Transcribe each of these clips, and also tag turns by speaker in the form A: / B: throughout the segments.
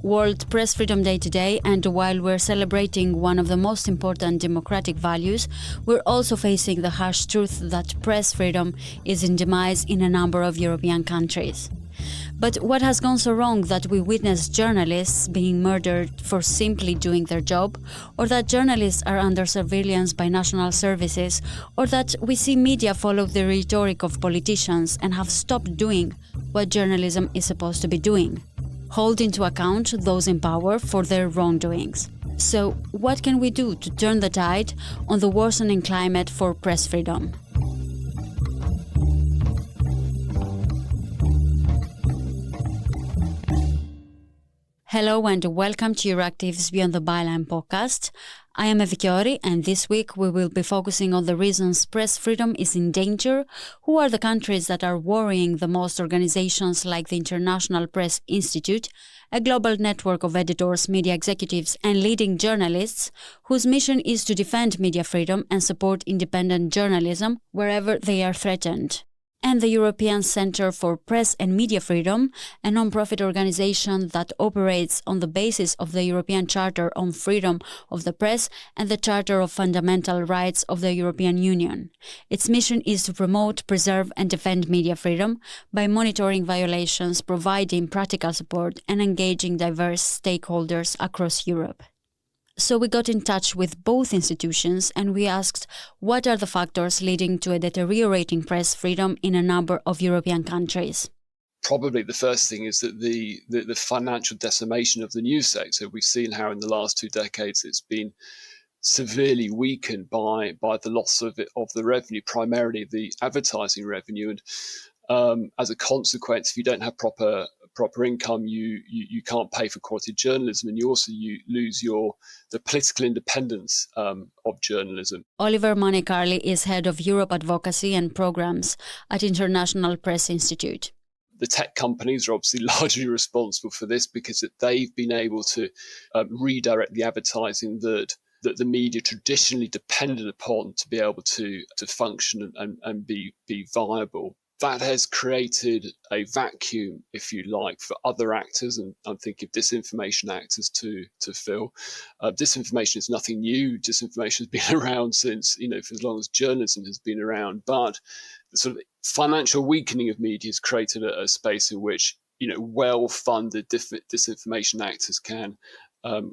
A: World Press Freedom Day today, and while we're celebrating one of the most important democratic values, we're also facing the harsh truth that press freedom is in demise in a number of European countries. But what has gone so wrong that we witness journalists being murdered for simply doing their job, or that journalists are under surveillance by national services, or that we see media follow the rhetoric of politicians and have stopped doing what journalism is supposed to be doing? Hold into account those in power for their wrongdoings. So, what can we do to turn the tide on the worsening climate for press freedom? Hello and welcome to Euractiv's Beyond the Byline podcast. I am Evikiori, and this week we will be focusing on the reasons press freedom is in danger, who are the countries that are worrying the most, organizations like the International Press Institute, a global network of editors, media executives and leading journalists whose mission is to defend media freedom and support independent journalism wherever they are threatened, and the European Centre for Press and Media Freedom, a non-profit organization that operates on the basis of the European Charter on Freedom of the Press and the Charter of Fundamental Rights of the European Union. Its mission is to promote, preserve and defend media freedom by monitoring violations, providing practical support and engaging diverse stakeholders across Europe. So we got in touch with both institutions and we asked what are the factors leading to a deteriorating press freedom in a number of European countries.
B: Probably the first thing is that the financial decimation of the news sector. We've seen how in the last 2 decades it's been severely weakened by the loss of the revenue, primarily the advertising revenue. And as a consequence, if you don't have proper income, you can't pay for quality journalism, and you lose the political independence of journalism.
A: Oliver Money-Kyrle is head of Europe Advocacy and Programmes at International Press Institute.
B: The tech companies are obviously largely responsible for this because they've been able to redirect the advertising that the media traditionally depended upon to be able to function and be viable. That has created a vacuum, if you like, for other actors, and I'm thinking of disinformation actors to fill. Disinformation is nothing new. Disinformation has been around since, for as long as journalism has been around. But the sort of financial weakening of media has created a space in which, well-funded disinformation actors can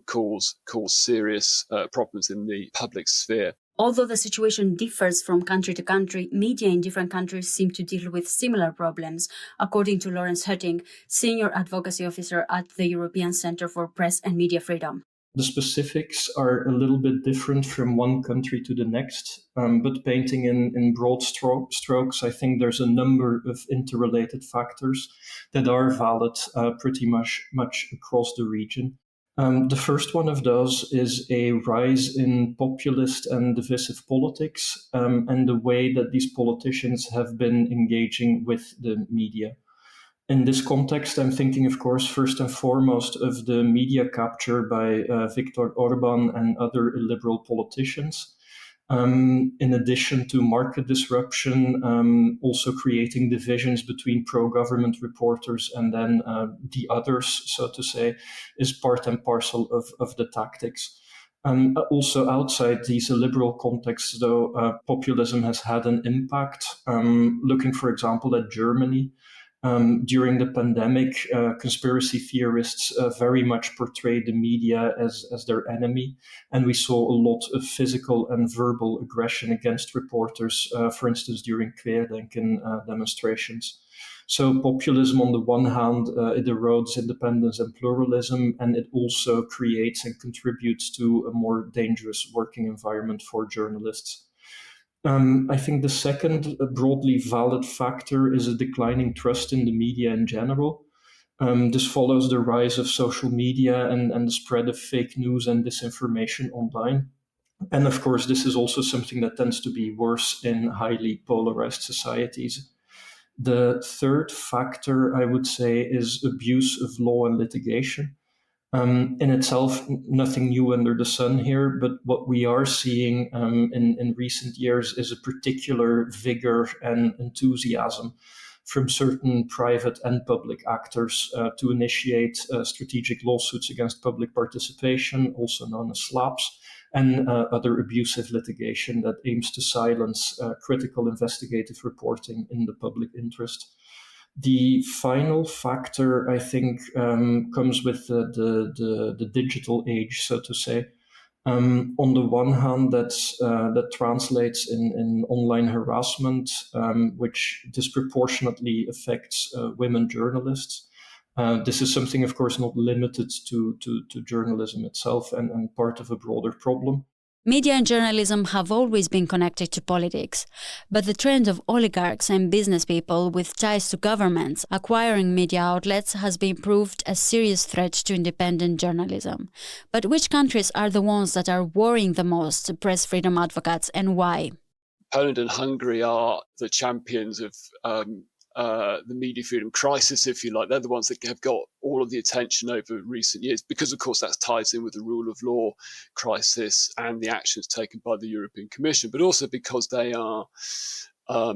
B: cause serious problems in the public sphere.
A: Although the situation differs from country to country, media in different countries seem to deal with similar problems, according to Laurens Hueting, Senior Advocacy Officer at the European Centre for Press and Media Freedom.
C: The specifics are a little bit different from one country to the next, but painting in broad strokes, I think there's a number of interrelated factors that are valid pretty much across the region. The first one of those is a rise in populist and divisive politics and the way that these politicians have been engaging with the media. In this context, I'm thinking, of course, first and foremost of the media capture by Viktor Orban and other illiberal politicians. In addition to market disruption, also creating divisions between pro-government reporters and then the others, so to say, is part and parcel of the tactics. Also outside these illiberal contexts, though, populism has had an impact. Looking, for example, at Germany, during the pandemic, conspiracy theorists very much portrayed the media as their enemy. And we saw a lot of physical and verbal aggression against reporters, for instance, during Querdenken demonstrations. So populism, on the one hand, it erodes independence and pluralism, and it also creates and contributes to a more dangerous working environment for journalists. I think the second broadly valid factor is a declining trust in the media in general. This follows the rise of social media and the spread of fake news and disinformation online. And of course, this is also something that tends to be worse in highly polarized societies. The third factor, I would say, is abuse of law and litigation. In itself, nothing new under the sun here, but what we are seeing in recent years is a particular vigor and enthusiasm from certain private and public actors to initiate strategic lawsuits against public participation, also known as SLAPs, and other abusive litigation that aims to silence critical investigative reporting in the public interest. The final factor, I think, comes with the digital age, so to say. On the one hand, that translates in online harassment, which disproportionately affects women journalists. This is something, of course, not limited to journalism itself and part of a broader problem.
A: Media and journalism have always been connected to politics, but the trend of oligarchs and business people with ties to governments acquiring media outlets has been proved a serious threat to independent journalism. But which countries are the ones that are worrying the most press freedom advocates, and why?
B: Poland and Hungary are the champions of the media freedom crisis, if you like. They're the ones that have got all of the attention over recent years because, of course, that ties in with the rule of law crisis and the actions taken by the European Commission, but also because they are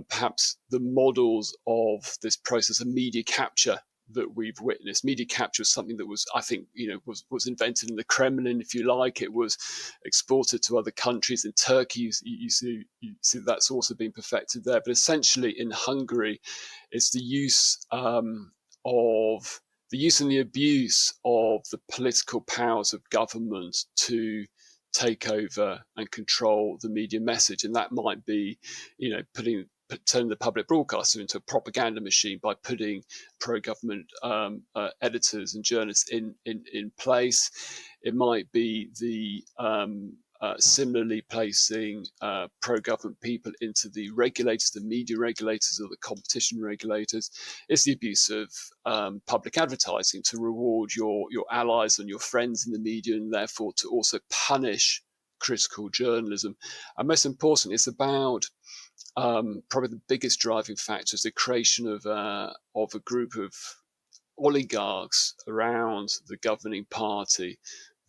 B: perhaps the models of this process of media capture that we've witnessed. Media capture is something that was, I think, was invented in the Kremlin, if you like. It was exported to other countries. In Turkey, you see that's also been perfected there. But essentially, in Hungary, it's the use and the abuse of the political powers of government to take over and control the media message, and that might be, turning the public broadcaster into a propaganda machine by putting pro-government editors and journalists in place. It might be the similarly placing pro-government people into the regulators, the media regulators or the competition regulators. It's the abuse of public advertising to reward your allies and your friends in the media, and therefore to also punish critical journalism. And most important, it's about probably the biggest driving factor is the creation of a group of oligarchs around the governing party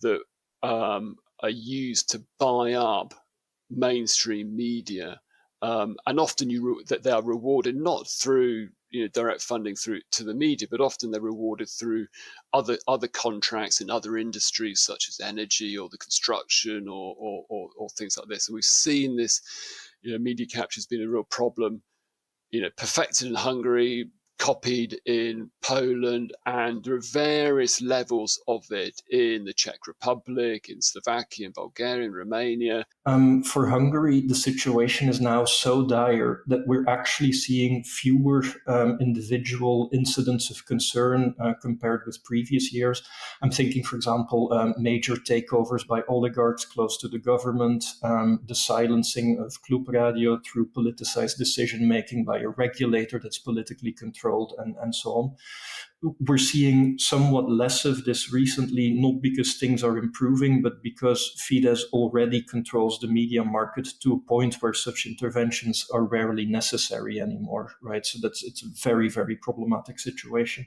B: that are used to buy up mainstream media, and often that they are rewarded not through direct funding through to the media, but often they're rewarded through other contracts in other industries such as energy or the construction or things like this. And we've seen this. Media capture has been a real problem, perfected in Hungary, copied in Poland, and there are various levels of it in the Czech Republic, in Slovakia, in Bulgaria, in Romania.
C: For Hungary, the situation is now so dire that we're actually seeing fewer individual incidents of concern compared with previous years. I'm thinking, for example, major takeovers by oligarchs close to the government, the silencing of Klub Radio through politicized decision-making by a regulator that's politically controlled, and so on. We're seeing somewhat less of this recently, not because things are improving, but because Fidesz already controls the media market to a point where such interventions are rarely necessary anymore, right? So it's a very, very problematic situation.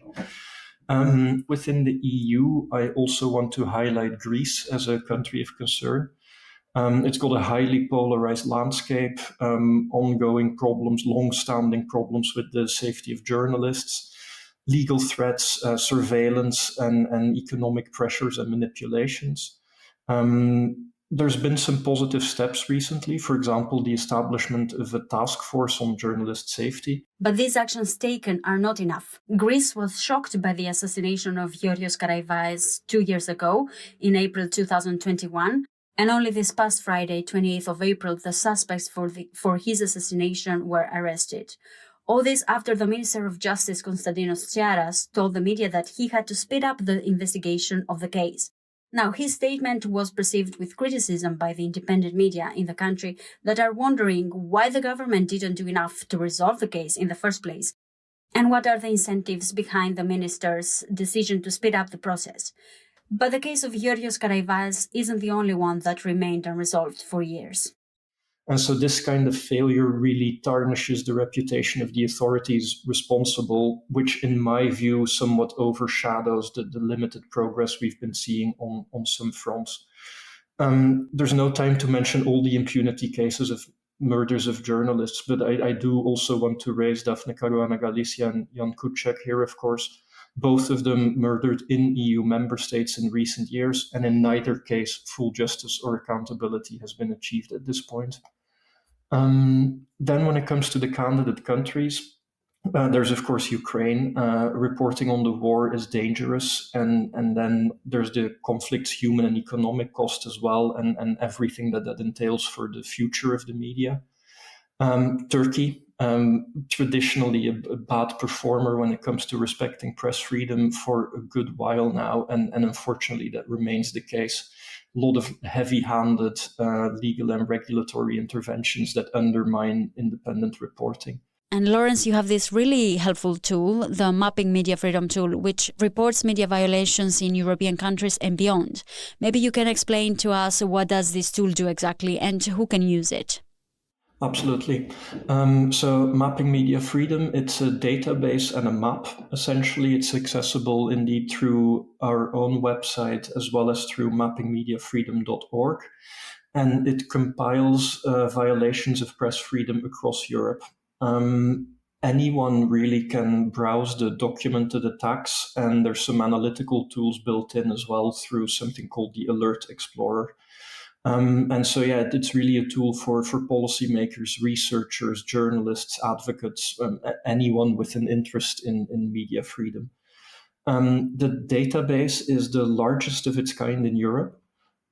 C: Within the EU, I also want to highlight Greece as a country of concern. It's got a highly polarized landscape, ongoing problems, long-standing problems with the safety of journalists, legal threats, surveillance, and economic pressures and manipulations. There's been some positive steps recently, for example, the establishment of a task force on journalist safety.
A: But these actions taken are not enough. Greece was shocked by the assassination of Giorgios Karaivas 2 years ago, in April 2021, and only this past Friday, 28th of April, the suspects for his assassination were arrested. All this after the Minister of Justice, Konstantinos Tsiaras, told the media that he had to speed up the investigation of the case. Now, his statement was perceived with criticism by the independent media in the country that are wondering why the government didn't do enough to resolve the case in the first place, and what are the incentives behind the minister's decision to speed up the process. But the case of Giorgios Karaivas isn't the only one that remained unresolved for years.
C: And so this kind of failure really tarnishes the reputation of the authorities responsible, which in my view somewhat overshadows the limited progress we've been seeing on some fronts. There's no time to mention all the impunity cases of murders of journalists. But I do also want to raise Daphne Caruana Galizia and Jan Kuciak here, of course. Both of them murdered in EU member states in recent years, and in neither case full justice or accountability has been achieved at this point. Then when it comes to the candidate countries, there's, of course, Ukraine. Reporting on the war is dangerous. And then there's the conflict's human and economic cost as well, and everything that entails for the future of the media. Turkey, traditionally a bad performer when it comes to respecting press freedom for a good while now. And unfortunately, that remains the case. A lot of heavy-handed legal and regulatory interventions that undermine independent reporting.
A: And Laurens, you have this really helpful tool, the Mapping Media Freedom tool, which reports media violations in European countries and beyond. Maybe you can explain to us what does this tool do exactly and who can use it?
C: Absolutely. So Mapping Media Freedom, it's a database and a map. Essentially, it's accessible indeed through our own website as well as through mappingmediafreedom.org. And it compiles violations of press freedom across Europe. Anyone really can browse the documented attacks, and there's some analytical tools built in as well through something called the Alert Explorer. And so, it's really a tool for policymakers, researchers, journalists, advocates, anyone with an interest in media freedom. The database is the largest of its kind in Europe.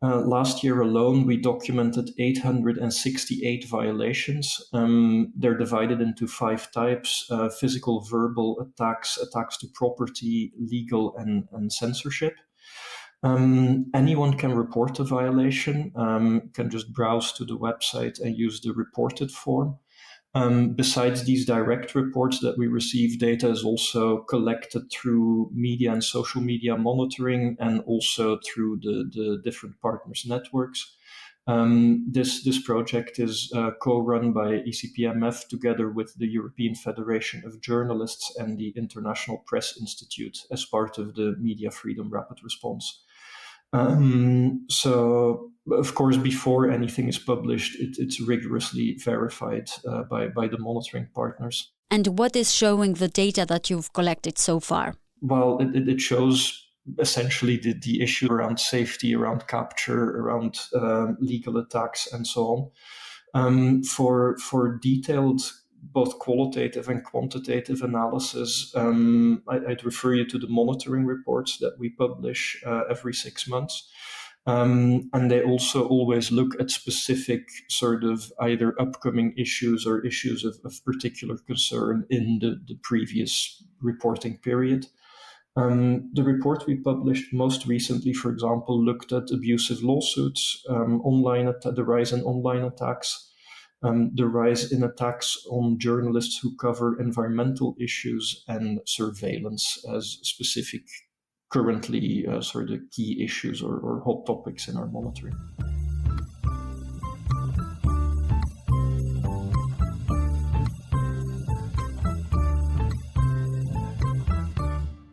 C: Last year alone, we documented 868 violations. They're divided into 5 types: physical, verbal attacks, attacks to property, legal, and censorship. Anyone can report a violation, can just browse to the website and use the reported form. Besides these direct reports that we receive, data is also collected through media and social media monitoring, and also through the different partners' networks. This project is co-run by ECPMF together with the European Federation of Journalists and the International Press Institute as part of the Media Freedom Rapid Response. So, of course, before anything is published, it's rigorously verified by the monitoring partners.
A: And what is showing the data that you've collected so far?
C: Well, it shows essentially the issue around safety, around capture, around legal attacks, and so on. For detailed both qualitative and quantitative analysis, I'd refer you to the monitoring reports that we publish every 6 months. And they also always look at specific sort of either upcoming issues or issues of particular concern in the previous reporting period. The report we published most recently, for example, looked at abusive lawsuits, the rise in online attacks, the rise in attacks on journalists who cover environmental issues, and surveillance as specific, currently sort of key issues or hot topics in our monitoring.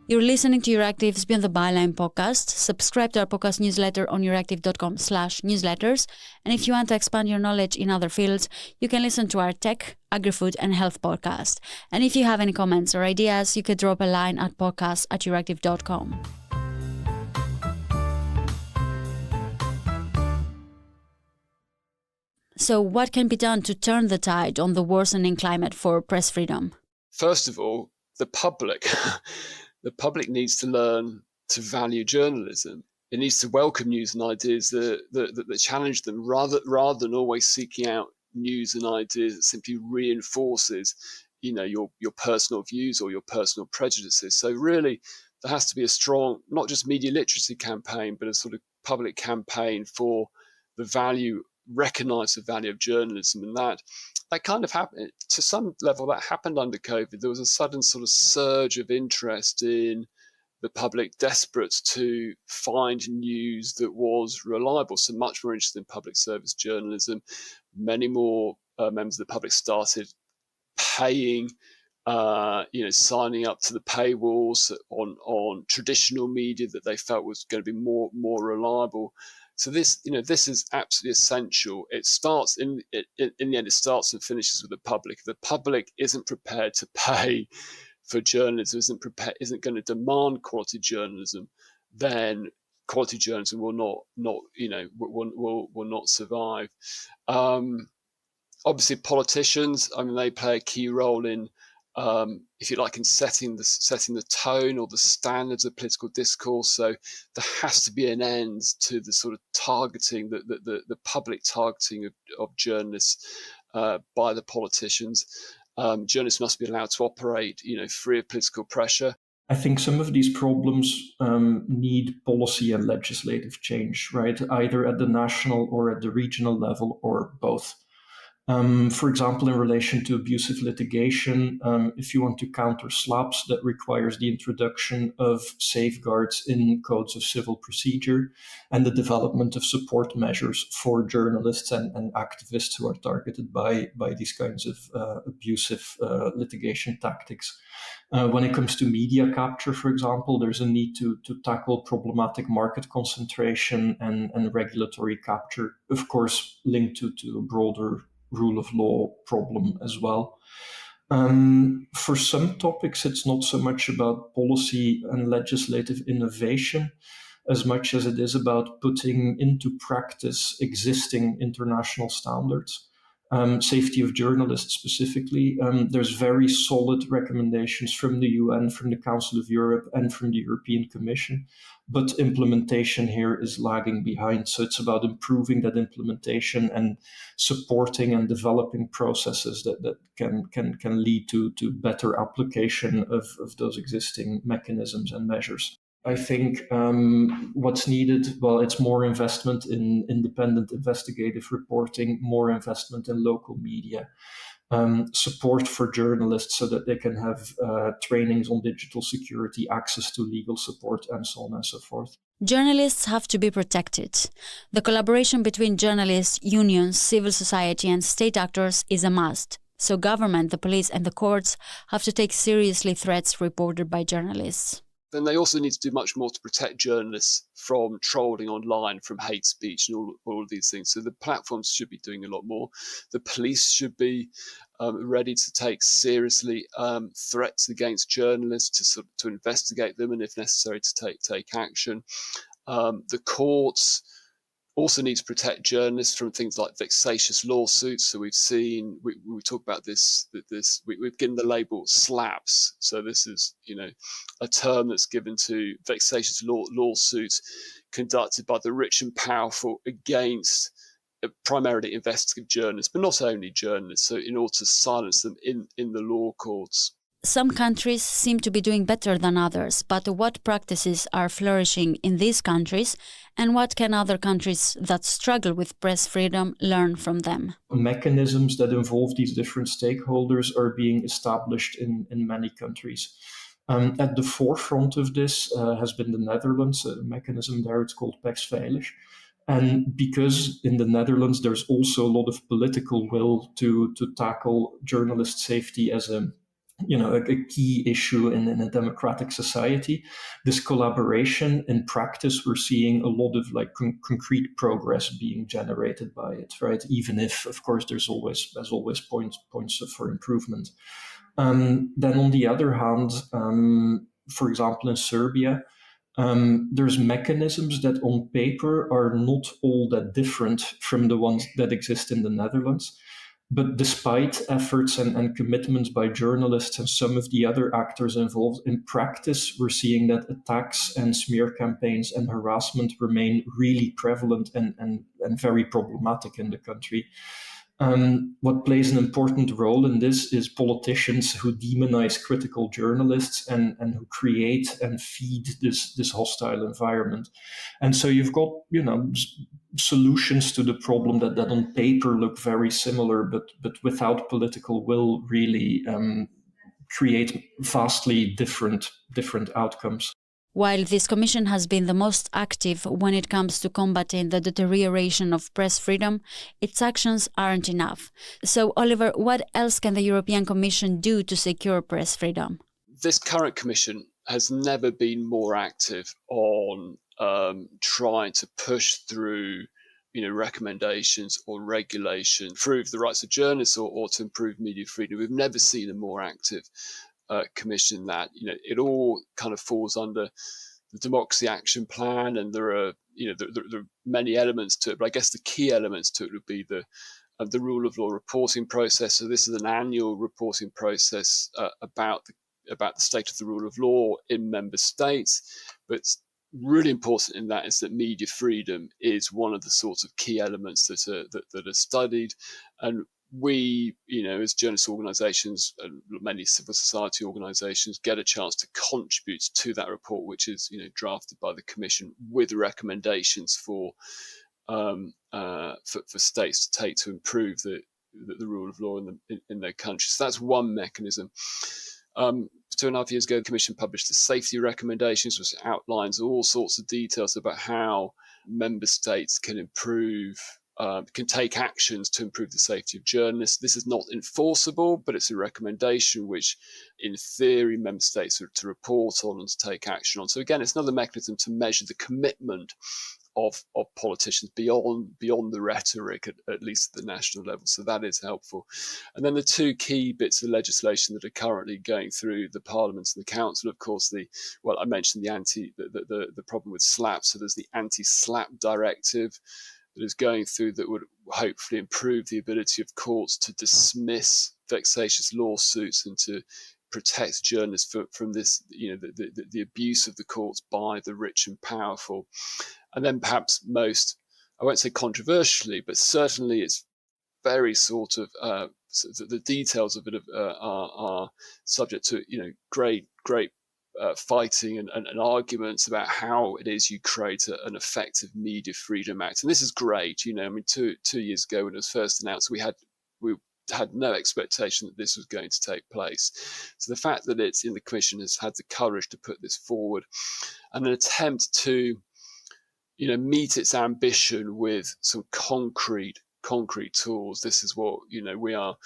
A: You're listening to Euractiv's Beyond the Byline podcast. Subscribe to our podcast newsletter on euractiv.com/newsletters. And if you want to expand your knowledge in other fields, you can listen to our tech, agri-food and health podcast. And if you have any comments or ideas, you could drop a line at podcast@euractiv.com. So what can be done to turn the tide on the worsening climate for press freedom?
B: First of all, the public. The public needs to learn to value journalism. It needs to welcome news and ideas that challenge them, rather than always seeking out news and ideas that simply reinforces, your personal views or your personal prejudices. So really, there has to be a strong, not just media literacy campaign, but a sort of public campaign for recognise the value of journalism, and that kind of happened to some level. That happened under COVID. There was a sudden sort of surge of interest in the public, desperate to find news that was reliable. So much more interested in public service journalism. Many more members of the public started paying signing up to the paywalls on traditional media that they felt was going to be more reliable. So this is absolutely essential. It starts in the end. It starts and finishes with the public. If the public isn't prepared to pay for journalism, isn't going to demand quality journalism, then quality journalism will not survive. Obviously, politicians, they play a key role in, if you like, in setting the tone or the standards of political discourse. So there has to be an end to the sort of targeting, the public targeting of journalists by the politicians. Journalists must be allowed to operate, free of political pressure.
C: I think some of these problems need policy and legislative change, right? Either at the national or at the regional level, or both. For example, in relation to abusive litigation, if you want to counter slaps, that requires the introduction of safeguards in codes of civil procedure and the development of support measures for journalists and activists who are targeted by these kinds of abusive litigation tactics. When it comes to media capture, for example, there's a need to tackle problematic market concentration and regulatory capture, of course, linked to a broader rule of law problem as well. For some topics, it's not so much about policy and legislative innovation as much as it is about putting into practice existing international standards. Safety of journalists specifically, there's very solid recommendations from the UN, from the Council of Europe, and from the European Commission, but implementation here is lagging behind. So it's about improving that implementation and supporting and developing processes that can lead to better application of those existing mechanisms and measures. I think what's needed, it's more investment in independent investigative reporting, more investment in local media, support for journalists so that they can have trainings on digital security, access to legal support, and so on and so forth.
A: Journalists have to be protected. The collaboration between journalists, unions, civil society, and state actors is a must. So government, the police, and the courts have to take seriously threats reported by journalists.
B: Then they also need to do much more to protect journalists from trolling online, from hate speech, and all of these things. So the platforms should be doing a lot more. The police should be ready to take seriously threats against journalists, to investigate them, and if necessary to take action. The courts also need to protect journalists from things like vexatious lawsuits. So we've seen, we talk about this, we've given the label slaps. So this is, a term that's given to vexatious lawsuits conducted by the rich and powerful against primarily investigative journalists, but not only journalists. So in order to silence them in the law courts.
A: Some countries seem to be doing better than others, but what practices are flourishing in these countries, and what can other countries that struggle with press freedom learn from them?
C: Mechanisms that involve these different stakeholders are being established in many countries. At the forefront of this has been the Netherlands. A mechanism there, it's called Pax Veilig. And because in the Netherlands there's also a lot of political will to tackle journalist safety as a key issue in a democratic society, this collaboration in practice, we're seeing a lot of concrete progress being generated by it, right? Even if, of course, there's always points for improvement. Then on the other hand, for example, in Serbia, there's mechanisms that on paper are not all that different from the ones that exist in the Netherlands. But despite efforts and commitments by journalists and some of the other actors involved, in practice, we're seeing that attacks and smear campaigns and harassment remain really prevalent and very problematic in the country. What plays an important role in this is politicians who demonize critical journalists and who create and feed this hostile environment. And so you've got, solutions to the problem that on paper look very similar, but without political will really create vastly different outcomes.
A: While this commission has been the most active when it comes to combating the deterioration of press freedom, its actions aren't enough. So, Oliver, what else can the European Commission do to secure press freedom?
B: This current commission has never been more active on trying to push through recommendations or regulation, improve the rights of journalists or to improve media freedom. We've never seen a more active commission that, it all kind of falls under the Democracy Action Plan, and there are many elements to it, but I guess the key elements to it would be the rule of law reporting process. So this is an annual reporting process about the state of the rule of law in member states, but really important in that is that media freedom is one of the sorts of key elements that are studied, and we, as journalist organisations and many civil society organisations, get a chance to contribute to that report, which is drafted by the Commission with recommendations for states to take to improve the rule of law in their countries. So that's one mechanism. 2.5 years ago, the Commission published the safety recommendations, which outlines all sorts of details about how member states can improve, can take actions to improve the safety of journalists. This is not enforceable, but it's a recommendation which, in theory, member states are to report on and to take action on. So again, it's another mechanism to measure the commitment of politicians beyond the rhetoric, at least at the national level. So that is helpful. And then the two key bits of legislation that are currently going through the Parliament and the Council, of course, I mentioned the problem with SLAPP. So there's the anti-SLAPP directive that is going through that would hopefully improve the ability of courts to dismiss vexatious lawsuits and to protect journalists from this, the abuse of the courts by the rich and powerful. And then perhaps most, I won't say controversially, but certainly it's very sort of, the details of it are subject to, great fighting and arguments about how it is you create an effective Media Freedom Act. And this is great. 2 years ago when it was first announced, we had no expectation that this was going to take place. So the fact that it's in the Commission has had the courage to put this forward, and an attempt to meet its ambition with some concrete tools. This is what we are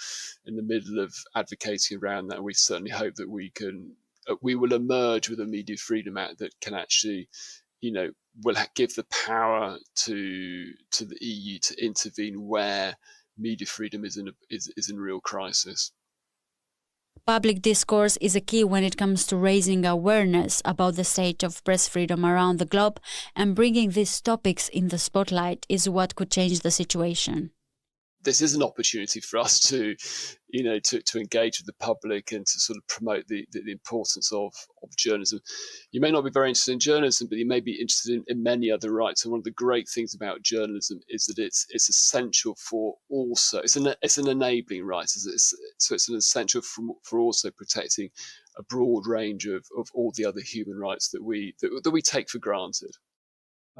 B: in the middle of advocating around that. We certainly hope that we will emerge with a Media Freedom Act that can actually will give the power to the EU to intervene where media freedom is in real crisis.
A: Public discourse is a key when it comes to raising awareness about the state of press freedom around the globe, and bringing these topics in the spotlight is what could change the situation.
B: This is an opportunity for us to engage with the public and to sort of promote the importance of journalism. You may not be very interested in journalism, but you may be interested in many other rights. And one of the great things about journalism is that it's essential for also, it's an enabling right. So it's an essential for also protecting a broad range of all the other human rights that we take for granted.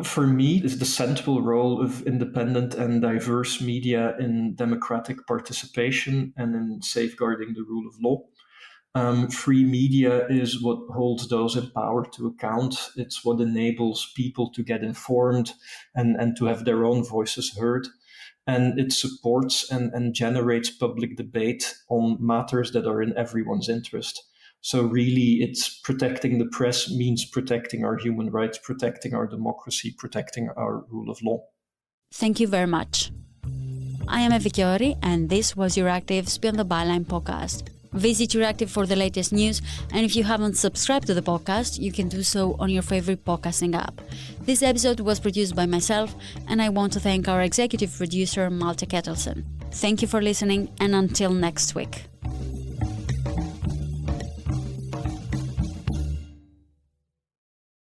C: For me, is the central role of independent and diverse media in democratic participation and in safeguarding the rule of law. Free media is what holds those in power to account. It's what enables people to get informed and to have their own voices heard. And it supports and generates public debate on matters that are in everyone's interest. So really, it's protecting the press means protecting our human rights, protecting our democracy, protecting our rule of law.
A: Thank you very much. I am Evie, and this was Euractiv's Beyond the Byline podcast. Visit Euractiv for the latest news, and if you haven't subscribed to the podcast, you can do so on your favorite podcasting app. This episode was produced by myself, and I want to thank our executive producer, Malte Kettelsen. Thank you for listening, and until next week.